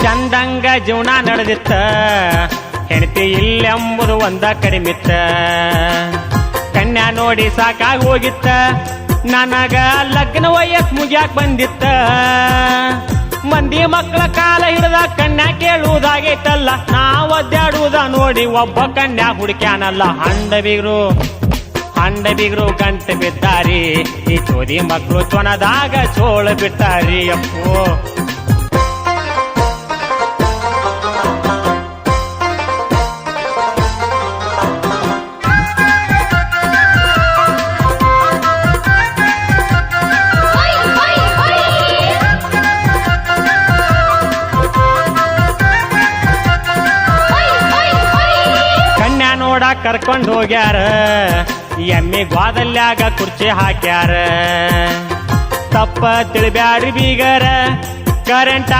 ಚಂದಂಗ ಜೀವನ ನಡೆದಿತ್ತ ಹೆಂಡತಿ ಇಲ್ಲೆಂಬುದು ಒಂದ ಕಡಿಮಿತ್ತ ಕನ್ಯಾ ನೋಡಿ ಸಾಕಾಗಿ ಹೋಗಿತ್ತ ನನಗ ಲಗ್ನ ವಯಸ್ಸು ಮುಗ್ಯಾಕ್ ಬಂದಿತ್ತ ಮಂದಿ ಮಕ್ಕಳ ಕಾಲ ಹಿಡಿದ ಕನ್ಯಾ ಕೇಳುವುದಾಗೈತಲ್ಲ ನಾವ್ ಒದ್ದಾಡುವುದ ನೋಡಿ ಒಬ್ಬ ಕನ್ಯಾ ಹುಡುಕ್ಯಾನಲ್ಲ ಹಂಡ ಬಿಗ್ರು ಗಂಟೆ ಬಿದ್ದಾರಿ ಈ ಚೋದಿ ಮಕ್ಕಳು ಚೊನದಾಗ ಚೋಳ ಬಿಟ್ಟಾರಿ ಅಪ್ಪೋ ಕರ್ಕೊಂಡು ಹೋಗ್ಯಾರ ಎಮ್ಮಿ ಗ್ವಾದಲ್ಯಾಗ ಕುರ್ಚಿ ಹಾಕ್ಯಾರ ತಪ್ಪ ತಿಳಿಬ್ಯಾಡ್ರಿ ಬೀಗರ ಕರೆಂಟ